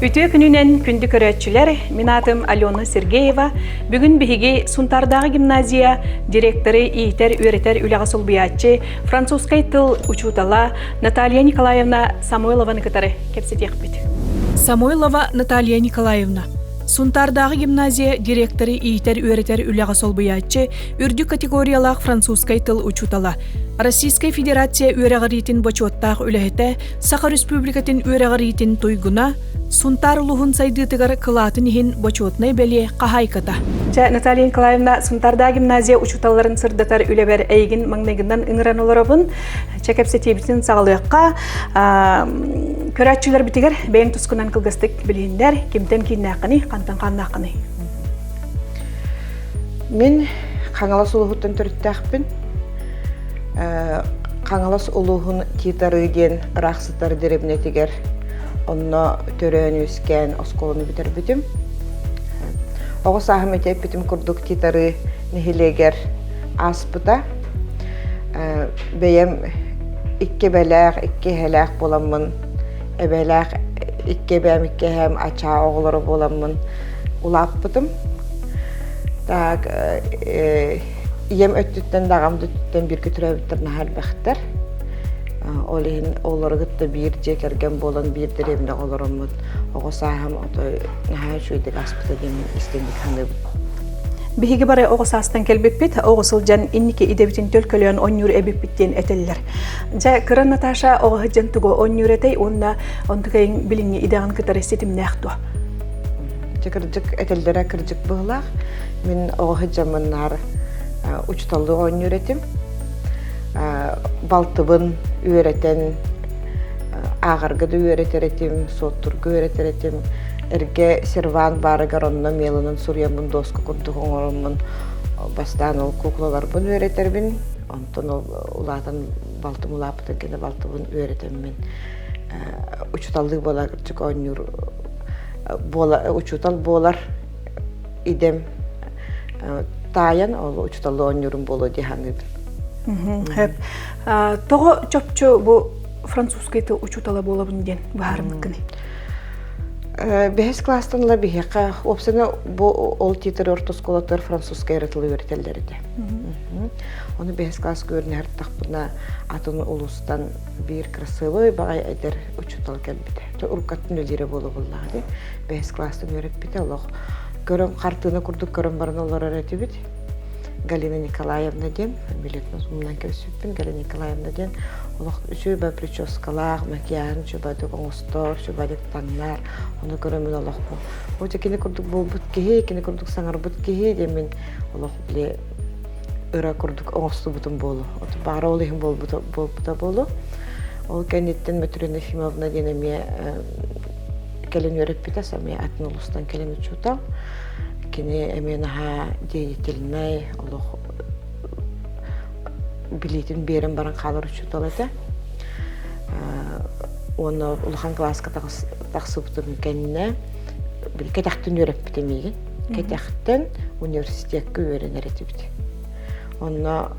Ütü gününen kündü körötçüler, min atım Alyona Sergeyeva, bugün bihigi Suntardağı Gimnaziya direktori İhter Üreter Ülagasol Biyatçı, Fransuskay tıl uçutala Natalya Nikolayevna Samoylova'nı kıtarı kepset yakbet. Samoylova Natalya Nikolayevna, Suntardağı Gimnaziya direktori İhter Üreter Ülagasol Biyatçı, ürdü kategoriyalaq Fransuskay tıl uçutala. Российская Федерация үөрэгэритин бочуоттаах үлэһэтэ Саха Республикатын үөрэгэритин туйгуна Сунтар улуһун сайдыытыгар кылаатын иһин бочуотнай бэлие каһайката. Наталья Николаевна, Сунтарда гимназия учуталларын сырдатар үлэбэр эйгин маңнайгындан ыҥыран олоробун чекепсетиибитин саҕалыакка көрәтчүлэр битигер бэйэң тускунан кылгастык билиһиндэр кимтен киннээххини хантан хааннааххини. Мен хаңалас улуһуттан төрүттээхпин. Қаңалас улуғын титарыден рақсытар деребіне тегер онна төрөөн өскен осколыны бітер бітім. Оғы сағым өтеп бітім күрдік титары нехелегер аспыта. Бәйем икке бәләқ, икке хәләқ боламын. Әбәләқ, икке бәм, икке хәм ача оғылары боламын. Улап бітім. Ем өттіттен дағамды түттен бір күтірі өттерін әр бәқтер. Олығын олары күтті бір жекерген болан бір дәребінде оларымын. Оғы сағым әр шөйдік аспыта демен істендік қаны. Биһиги бары оғы састан келбеппет, оғы сылжан инники идебитин төлкөлөөн оннюр эбиппиттен этеллер. Жа кыран Наташа оғы хыджан туго оннюр этей, онна онтукайын билинги идеған кытар эстетим нәхтуа. Жа кырджык этеллері кырджык бұғылақ. Мен оғы хыджамыннар учталды ойын өретім. Балтыбын өретен, ағырғыды өретеретім, соттырғы өретеретім. Әрге серван барығар онына мелінің сурьямын досқы күрдіғ оңырымын. Бастан ол куклаларбын өретербін. Онтын ұлатын балтым ұлапытын кені балтыбын өретемін. Учталды болар кірчік ойын учтал болар идем таян ол учталды ойнырым болу деханы. Тоғы чөпчө бұ французскайты учутала болабын ден бағарымын кіні? Бәхес класстанла бігеқа. Опсаны ол титер ортосколатыр французскай ретілі өретелдерді. Оны бәхес класс көріне әрттақ бұна атын ұлыстан бір красывы бағай әдер учутал кәлбеді. Ұрқаттың өлері болу боллағы. Бәхес класстан өрет біді олық. Көрім қартыны күрдік көрім барын олар өреті бід. Галина Николаевна ден, фамилиятын ұзымынан көрсіппін, Галина Николаевна ден. Олық үші прическалақ, макиян, шөбәді қоңыстор, шөбәді таңнар. Оны көрімін олық бұл. Өте кені күрдік бұл бұд кеге, кені күрдік саңар бұд кеге демен олық біле үра күрдік оңысты бұтын болу. Оты бары олығын бол бұта болу. Ол кәнеттен Мәтүрен Ефимовна ден әме келен өріп бітес, әме атын ұлыстан келен ұчутал. Кені әмен аға дейетілінай олық білейтін берін баран қалыр ұчутал әді. Оны ұлыған класска тақсы бұтын кәніне кәтәқтін өріп бітемеген. Кәтәқтін университетке өренер әді біті. Оны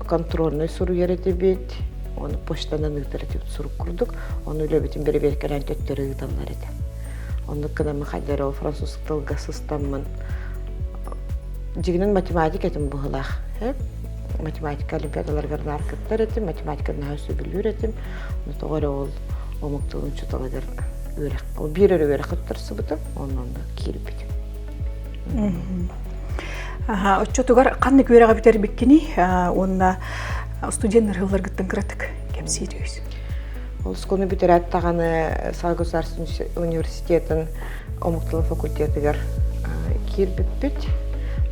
контрольный сұру ереті біт. Оны почтадан ұйтар әді сұрып күрдік. Оны өлі бітін бері беркерен төттері ұйталар әді. Оны кынамы қайдары ол француз тылға сыстамын. Жігінен математика әтім бұғылақ. Математика олимпиадалар ғарна арқыттар әтім, математиканы өсі білір әтім. Оны тоғыры ол омықтығын чуталадар өрек. Ол бір өрі өрек ұттарсы бұтым, оны кейліп бітім. Отчетугар қанны көреға бітер беккені, онына студенттер ғылдар ғыттың кіратық кемсейді өз. Ол сконы бітер әттағаны Сал государственный университетін омықтылы факультетігер кейліп біт.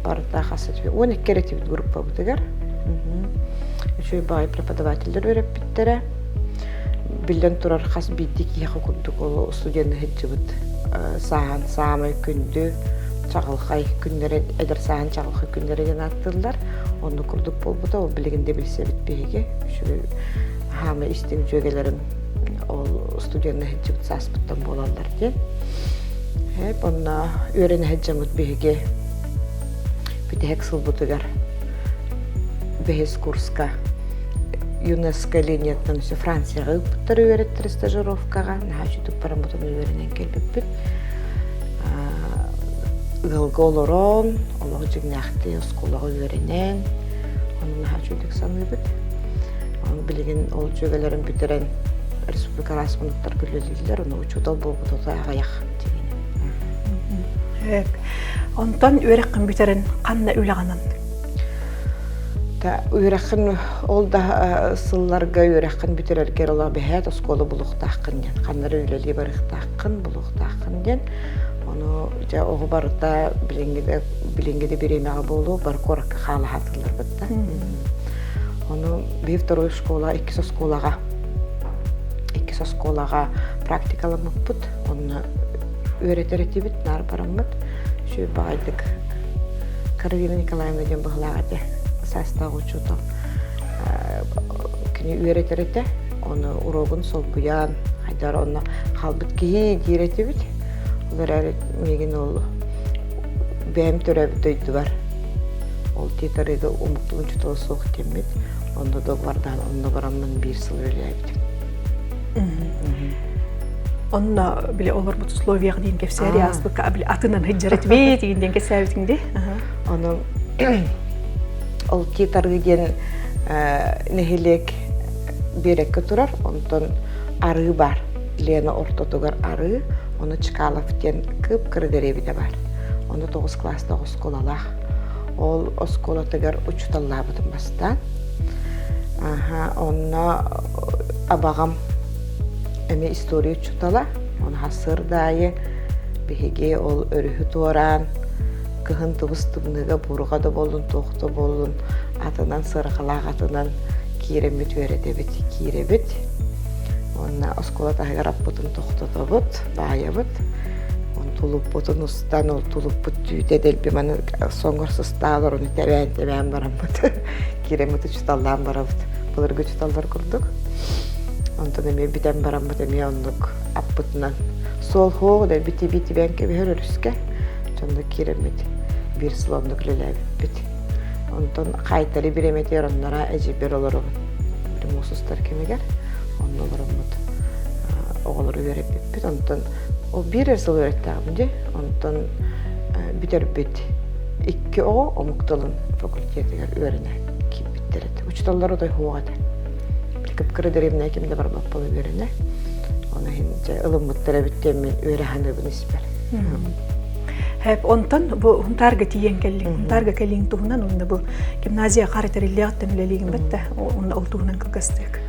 Барыта қасыт. Он еккеретіп группа бұтығар. Үші бағай преподавательдер өреп біттері. Білден тұрар қас бейдік еқі күрдік ол студенті хетчі бұд. Саған, сағамай күнді, чағылқай күндері, әдір саған чағылқай күндері ден аттылар. Оны күрдік бол бұта, ол білігінде білсе бітпеге. Үші хамы істің жөгелерін ол студенті хетчі бұд саспыттан болалар ден. Онына өрені хетчі бұд беге бітек сыл бұтығар. Бәхес курска ЮНЕСКО линияттан үсі Францияға ұппыттар үйереттір стажировкаға. Наға жүтіп барамытын үйерінен келбіппіт. Ғылғы олырон, олығы жігнәқті ұсколығы үйерінен. Оны наға жүдік саныбыт. Оны білген ол жөгелерін бітірен республика расмындықтар күлелілер. Оны ұчудал болбыт ота ағаяқ деген. Онтон үйреккін бітерін қанна үйлағанын? Үйрәкін ол да сылларға үйрәкін бітерергер ола бәхәт осколы бұлықтаққын ден. Қаннары үйлелі барықтаққын, бұлықтаққын ден. Оны оғы барыта білінгеде беремеға болу, бар қораққа қалы хатылар бұтта. Оны бей второй школа, екі сосколаға практикалымық бұд. Оны үйретер бит, нар барамыд. Шөй бағайдық Каролина Николаевна ден бұғылаға де. Састағы учутал. Кіне үйретер оны урогын сол бұян, айдар оны қалбыт кейі дейреті біт. Олар әрі меген ол бәйім түрәбі дөйді бар. Ол тетарыды ұмықтылын чуталы соқ теммет. Онда да бардан, онда барамын бір сыл өлі әбді. Онна біле олар бұт условияғы дейін кепсәрі аспыққа атынан хыджарет бей дегенден кесәбітіңде? Оны ол тетарыден нәхелек берекке тұрар, онтон ары бар. Лена ортотугар ары, оны Чкаловтен кып кірдеребі де бар. Оны 9 класста осколалақ. Ол осколатыгар учуталла бұдым бастан. Онна абағам әме история учутала. Оны хасыр дайы бігеге ол өріхі туаран. Кыһын тыбыс-тыбыныға бұрға да болын, тоқты болын, атынан сырғалақ атынан киремет өредебет, киrebet. Онна оскола тағығар аппытын тоқтыды бұд, бая бұд. Он тұлып бұдын ұстан, ол тұлып бұд түйте делбі маны соңғырсыз тағылыр, оны тәбән барам бұд. Киремет үчіталдан бара бұд. Бұлырғы үчіталдар күрдік. Онтан әме бітен барам бұд, әме ондық аппытынан. Сол хоғы да біті бән кебе өріріске. Сонда киремет. Bir slonda külelebit. Ondan qaytali biremeter onlara ejibir olurun. Bir musustar kemiger. Onlarım mut. Oğulları öğretbit. Ondan o bir yıl öğrettiğimde ondan biterbit. 2 o omuktalın fakültetiger öğrene ki bittiret. Uçtalları da huğadı. Bilkip kırıderimne kimde var bakpalı öğrene. Ona hince ılım mutlara bittiğimin öğrehanı bu nisper. Hep ondan bu huntarga tiyen kelling, huntarga kelling tuhunan onda bu gimnaziya qaratarilliyaqtan üleliğin bitti, onda oltuğunan kılgastık.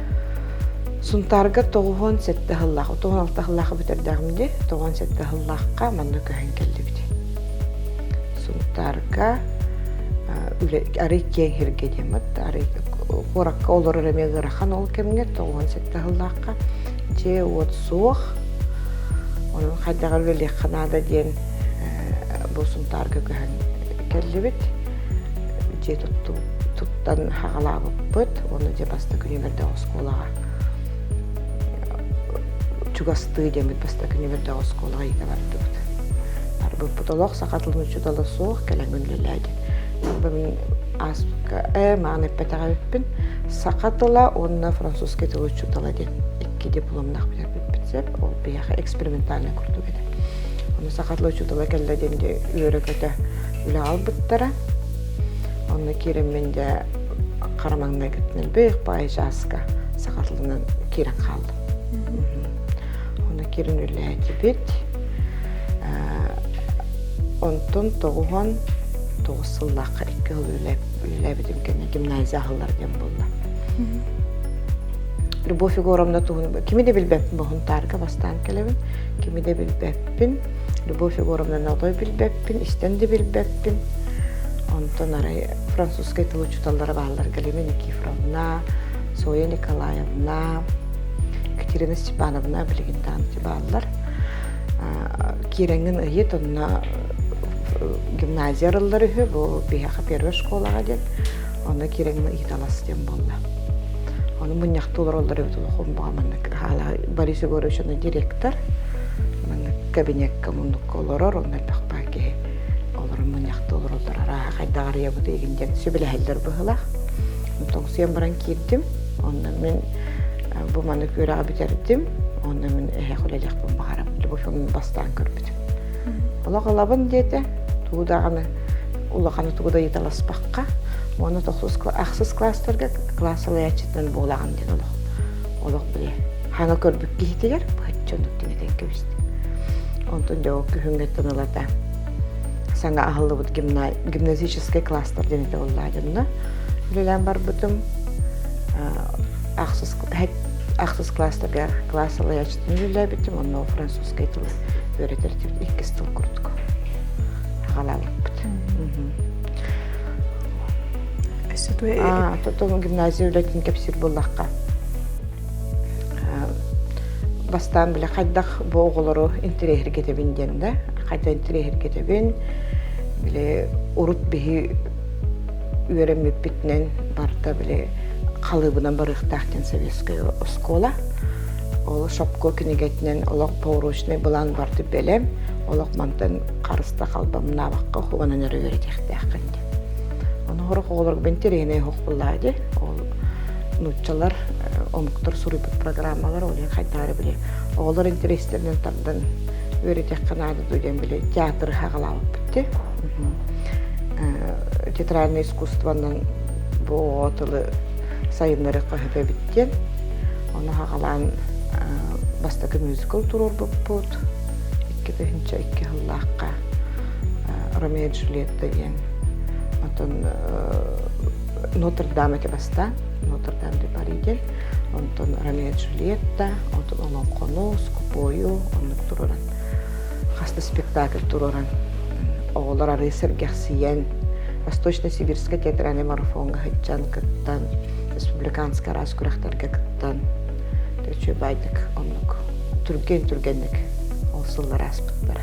Suntarga 97 hıllaq, 96 hıllaqı bitirdiğimde 97 hıllaqqa manna köhen kelli biti. Suntarga arı keng hirge demet, arı qorakka olur reme gıraxan ol kemge 97 hıllaqqa je ot soğuk. Onun qaydagar üleli qanada den bu suntarga köhen kelli bit. Je tuttan haqalabıp bit, onu je basta günüberde oskolağa. Чугасты демет баста күнүбөрдө осколга ийгелерди. Арбы потолок сакатылын учудалы соох келеңүнлөлөйдү. Бумин аспка маны петагаппин сакатыла онна французский тил учудалы ден. 2 дипломнак берипсеп, ол бияха экспериментальный курдук эди. Оны сакатылы учудалы келденде үйрөкөтө үлө албыттара. Оны киременде карамаңна кетмен бек бай жаска сакатылынан кирен калды. Kirin ülleği bit. Ondan toğuhan 9 yıllıqqa 2 yıl ülleği bitim kene gimnaziya hıllar dem buldu. Любовь Егоровна туğun, kimi de bilbepin bu huntarga bastan kelebin, kimi de bilbepin, Любовь Егоровна nadoy bilbepin, isten de bilbepin. Ondan arayı Fransuzca tıl uçutallara bağlar Galina Nikifrovna, Soya Nikolaevna, Katerina Stepanovna bilgin tanıtı bağlar. Kirengin ıyet onunla gimnaziya yılları bu bihaqa perver şkolağa den. Onda kirengin ıyet alası den bolla. Onun bunyak dolar olları ötülü bağmanlık. Hala Boris Yegorovic'in direktör. Kabinet kamunluk olurur. Onlar bakpa ki olur bunyak dolar olları. Raha kaydağırıya bu deyinden. Söbele haller bıhılaq. Ondan sonra baran kirdim. Onda men bu maniküre bitirdim. Onda men eğikulacak bu bakarım. Bu filmin bastan görmedim. Ola kalabın dedi. Tuğdağını, ulağını tuğda yetalasbaqqa. Onu aksız klaslarga klasalayacıdan bolağın dedi ola. Ola bile. Hana görbük gihtiler, bıççonuk dineden göbüstü. Ondan da o kühüngetten olada. Sana ahıllı bud gimnazический кластер денете олладымна. Билен бар бутум аксыз кластерге классалаячтын биле битим, онно французский тил öğretirdim. İlk kez tıl kurduk. Hagalavıp. Tutum gimnaziya öğretim kepsir bullakka. Bastan bile kaydak bu oğulları intirehir getebin de. Kayda intirehir getebin. Bile urut bihi öğrenmep bitnen barda bile kalıbından barıqtaqten Soветская школа. Ол шопко кинегетнен олок поурушны булан барды белем. Олок мантан карыста калбамна бакка хуганан öğretекдәккенде. Аны хорок олар бентерене хок буллады. Ол нуччалар омуктар сурыйбыт программалар олен кайтары биле. Олар интерестерден тардан öğretekкен ады дүйден биле театр хагалап битти. Театральное искусствонун бу отылы сайыннары кахып биттен. Оны хагалан бастакы мюзикл турор буппут. 2 хыллакка Ромео и Джульетта деген. Отон Нотр-Дам эте баста. Нотр-Дам де Париден. Онтон Ромео и Джульетта, онтон Олон кону, Скупою, онлук туроран. Хаста спектакль туроран. Оғылар ары сергексиен. Восточно-Сибирская театральный марафонга хыджан кыттан. Республиканская раз күрәхтәргә кыттан. Төче байдык онлук. Түргенлек. Олсыллар аспыттар.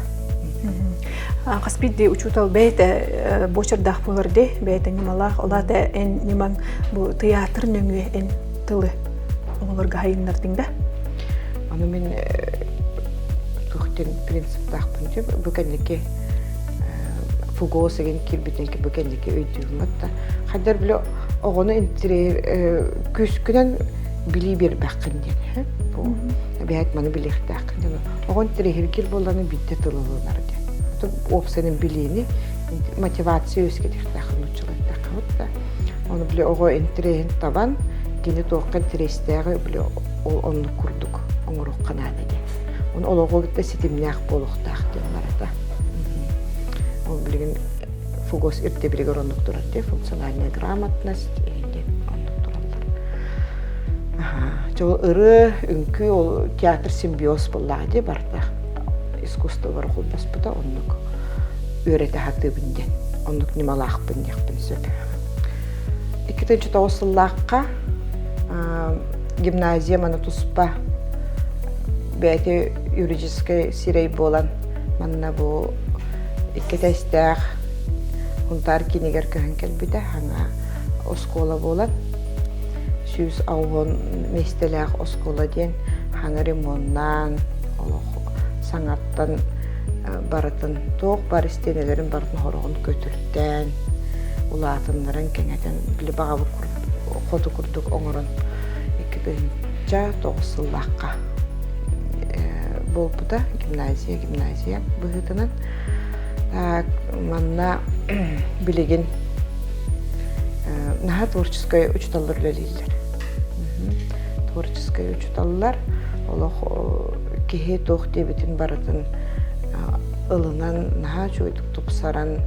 Қаспидде учутал бәйті бочырдақ болырды, бәйті немалақ, олады ән немаң бұл театр нөңі ән тылы оларға хайынлардың да? Оны мен тұқтен принциптақ бұнчы бүкәнлеке фугос еген келбетенке бүкәнлеке өйдігіматта. Қайдар білі оғыны интерер күскінен білі бер бәқін ден. Бәйт маны біліқтақ. Оғын терехер кел боланы бітті тылылынар ден. Опсының біліні мотивация өскедіктақын ұчылаттақы. Оны біле оғы интереген табан, кені тоққан терестегі біле оны күрдік, оңырық қанады де. Оны олығы күтті сетімнәқ болуқтақ ден барада. Ол білген фугос үрте білігер ондық тұрар де, функциональная грамотность егенде ондық тұралдар. Жол ұры, үнкі, ол театр симбиоз боллады барда. Искусство бар қолбаспыда, онлық өреті хаты бүнден, онлық немалақ бүндекпін сөп. 2009 гимназия маны тұспа бәйті юридический сирей болан манна бұл 2 тәстәқ ұнтар кенегер көхін кәлбіді хаңа оскола болан. Сүйіз ауын местеләқ оскола ден хаңа ремоннан, саңаттан барытын тоқ бар істенелерін барытын хорығын көтірден, ұлатынларын кәңәден білі баға қоты күрдік оңырын 2009 бол бұда гимназия бұғытынан. Манна білеген наға творческая учталар лөлейлер. Творческая учталар кеге тоқ дебетін барытын ылынан наға жойдық тұпсаран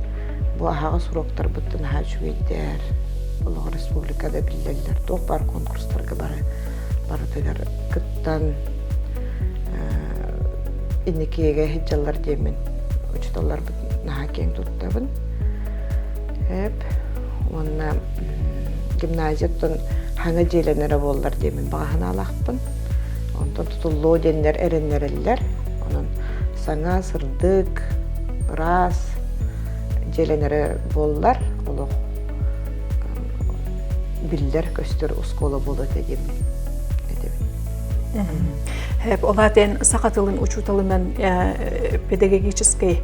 бұл ағағы сұроқтар бұтты наға жойдер. Олығы республикада білдерлер. Тоқ бар конкурстарға барытығар күттан инекеге хеджалар демен учталар наға кен тұттабын. Онна гимназияттан хаңа желенері болдар демен бағана алақпын. Онтан тұтылу денлер, әрінлерілер. Onun саңа, сырдық, рас, желенері болдар. Олық білдер көстер ұсколы болды дегенмен. Олатын сақатылын учуталымен педагогический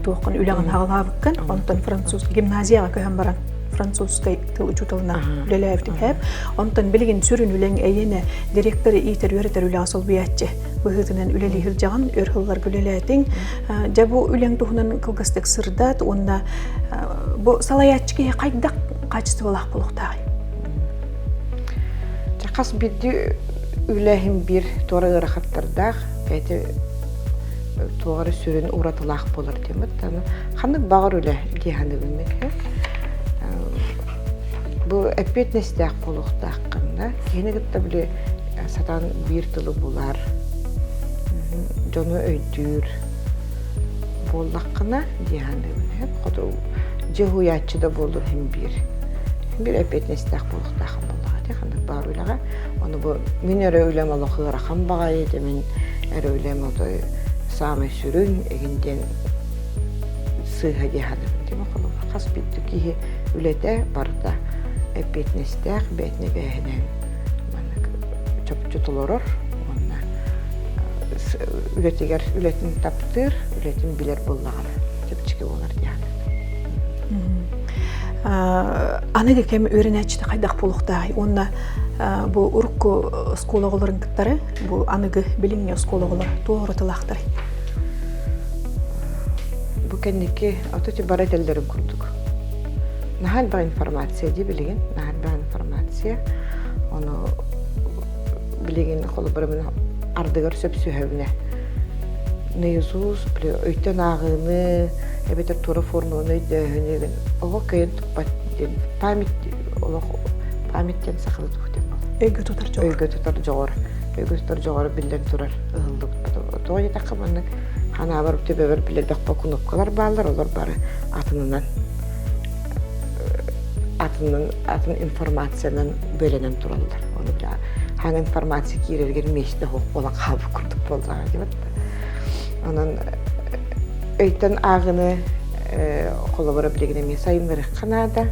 туақын үләғін ағылавыққан, онтан француз гимназияға көйін баран французской тыл учуталына үлеләйфтің хэп. Онтан білген сүрін үлен әйені директоры ийтер өретер үлі асыл биятчы. Бұғытынан үлелі хілжаған өрхыллар үлеләйтін. Жабу үлен тұхынан кылгастық сырдат, онна бұл салаятчыға қайдақ качестволақ болуқтағы. Жақас бидді үләхім бір торы ұрақаттардақ, бәйті тоғары сүрін ұратылақ болыр демет. Қандық бағыр үлі дейханы білмек. Бұл әпет нәстәқ болуқтақ қанда. Кені күтті білі сатан бір тылы болар. Жоны өйдір болдақ қына дейханы білмек. Қоды жығуятчы да болыр хем бір. Хем бір әпет нәстәқ болуқтақын болдыға дейханы бағыр үліға. Оны бұл мен әрі үлем олы қығырақан баға еді, мен әрі үлем олы самый сүрін егінден сыға дейханы білдім. Қас бітті кейі үлеті барда әпетнестәқ бәтіне бәйінен жұтылырыр. Үлетігер үлетін таптыр, үлетін білер болдағыр. Тепчіке олар дейханы. Анығы кәмі өрін әчті қайдақ болуқтағы. Онна бұл ұрыққы скологыларын кіттары, бұл анығы біліңе скологылар туғырытылақтары. Бұл кәнеке ототе бар әтелдерін күрдік. Нахал бар информация де білген, нахал бар информация. Оны білген қолы бірімін ардығыр сөп сүйәуіне. Нейзуз, өйтен ағыны, әбетер тура формуны өйдәуінеген. Оғы көйін тұқпат ден, паметтен сақылы тұқтен бол. Өйгі тұтар жоғыр. Өйгі тұтар жоғыр. Өйгі тұтар жоғыр білден тұрар ұғылды. Тоғы етаққа мұнның хана барып төбе бір білер бақпа күніпқалар балар, олар бары атын информацияның бөлінен тұралдар. Оны біле, хаң информация кейрерген мешті хоқ болан қабы күрдік болдыға деп. Onun öğütten ağını kolabora bilgine mi sayımları kanada.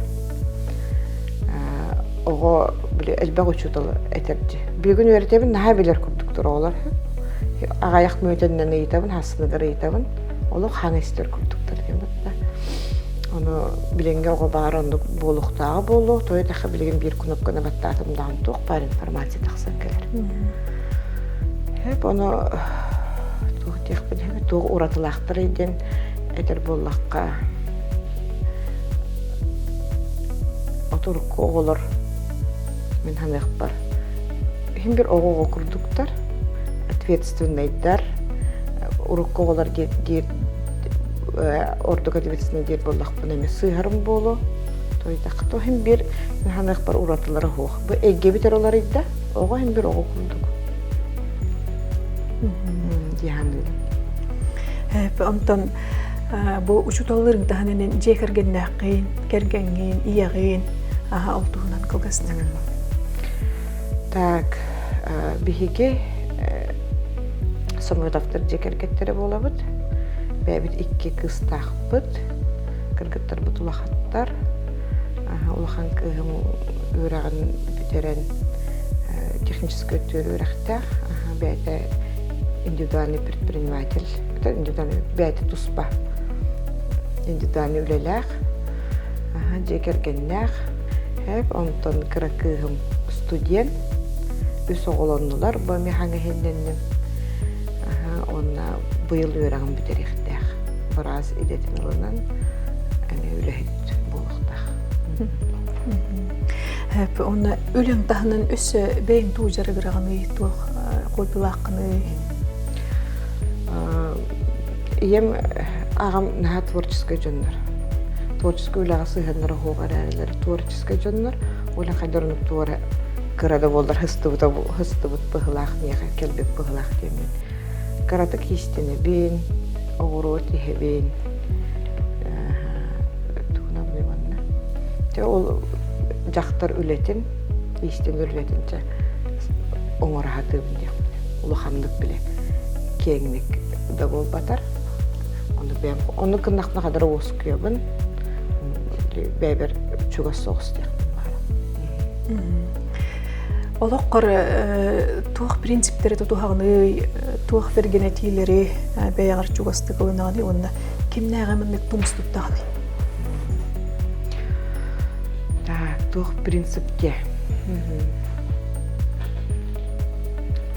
Oğu bile elbaq uçutalı eterdi. Bir gün öğretemin daha bilir kurduktur oğlar. Ağayak müydenden eğitabın, hasınıdır eğitabın. Oğlu han ister kurduktur. Onu bilenge oğu bağır onduk boluqtağı bolu. Toyu tağı bilgen bir kunupkana battatımdan tuq par informasiya taqsan keler. Hep onu tuğ uratılaqtır edin, eter bollaqqa oturuk oğulur. Men hanıq var. Hem bir oğuğu kurduktar, ответственныйдар, uruk oğular der, orduq ответственный der bollaqpın eme sığarım bolu. Toydaq, hem bir men hanıq var uratıları hoğ. Bu egge biter olar edda, oğu hem bir oğu kurduk. Dihanlı. Ondan bu uçutaların tahanının cekergennaqqin, kergengin, iyagin, altuğunan kılgastık. Tak, bihige somuydaftır cekergetleri bolabıd. Bäbit iki kız taqbıd. Kırgıttar bu tulaqattar. Улахан кыгым үрәгән битәрән технический төрәхтә. Бәйдә индивидуальный предприниматель, это индивидуальный бәйті туспа, индивидуальный үлеләқ, жекергеннәқ, хәп онтон кыракығым студент, үс оғылонылар, бұл мехаңы хенденнім, онна бұйыл өрәғым бітеректәқ, біраз идетін ұлынан үләхет болуқтақ. Hep ona ölüm tahının üssü beyin tuğjarı kırağını, kolpilaqını. Ем ağam naha tворческий жоннор. Творческий үләғі сыйғанлары хоғар әрілері творческий жоннор. Ола қайдырынып туары кырады болдар хыстыбыт бұғылақ, неға келбек бұғылақ демен. Кырады кестені бен, оғыру тихе бен. Туғына бұйманна. Ол жақтар үлетін, естен үлетінше оңыр хатыбын деп. Улахандық біле кеңнік да бол батар. Onu kınaqna kadar oskuyabın. Bäber çuga soğus deyəqdim var. Olaqar tuğ prinsipleri tutuğağını, tuğ vergenetileri bəyəğər çugastıqılınağını onda kim nəğəmənlik tumus tuttağını? тух принципте.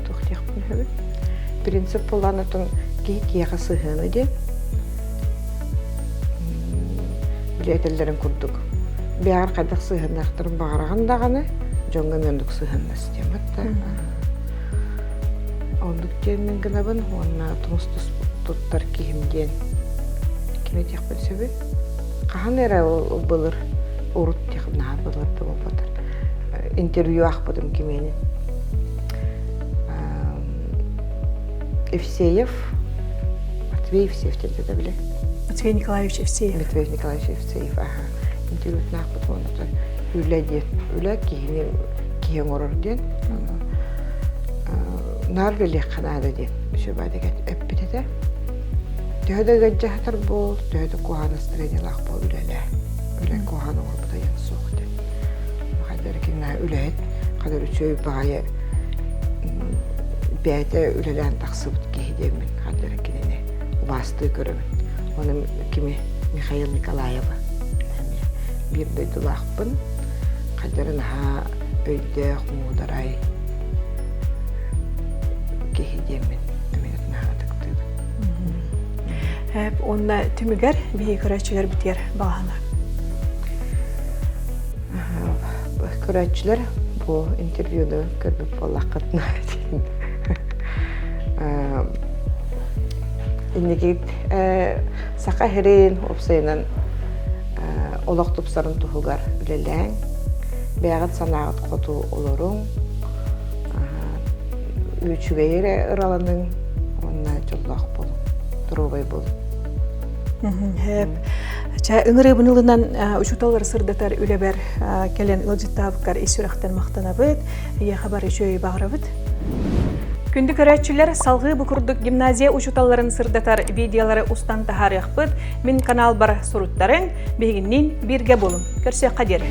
Тух тяхпын хөбіт. Принцип болан отын кей-кейға сыхыны де. Білетелдерін күрдік. Бәғар қайдақ сыхыны ақтырын бағараған дағаны, жоңға мөндік сыхыны істеметті. Ондық жермен гынабын, онына тұныс тұттар кейімден. Кеме тяқпын сөбі? Қахан әрі бұлыр, ұрыт тяқпын аға бұлыр бұғы бұдыр. Интервью ақ бұдым кемені. Евсеев, Матвей Евсеев тенді де біле. Матвей Николаевич Евсеев. Матвей Николаевич Евсеев, аға. Интервьют ақ бұдым, оны үлі дед. Үлі кейін ұрыр ден. Нар біле қанады ден. Шөбады кәт өппеті де. Төхеді ғаджахатар бол, төхеді қоғаны стредел ақ бол үлелі. Үлі қоғаны ол бұда ен соқ ден. Қадыр кенна үләйт, қадыр үшөй бағайы бәйті үлелән тақсыбыт кейдемін. Қадыр кенене басты көрімін. Оны кеме Михаил Николаева. Bir duyduğumun kadarın ha öyle muğdaray gehidyemin emeğine hatıktı. Hep onunla tümüger bir küreççiler biter bağına. Küreççiler bu interviewda görüp Allah katına İndeki saka herin opsayının Олақ тұпсарын тұхылғар үлеләң, бәғіт санағыт қоту олырың, өчігейірі ұралының, онына жоллақ болу, тұробай болу. Үңірі бұнылынан ұчуталар сырдатар үлебер кәлен ұлжыттабыққар есурақтан мақтана бұд, е қабары жөй бағыра бұд. Күнді көрәтшілер салғы бұқырдық гимназия ұчуталарын сырдатар видеолары ұстан тахарық бұд, мен канал бар сұруттарын бегіннен бірге болын. Көрсе қадер.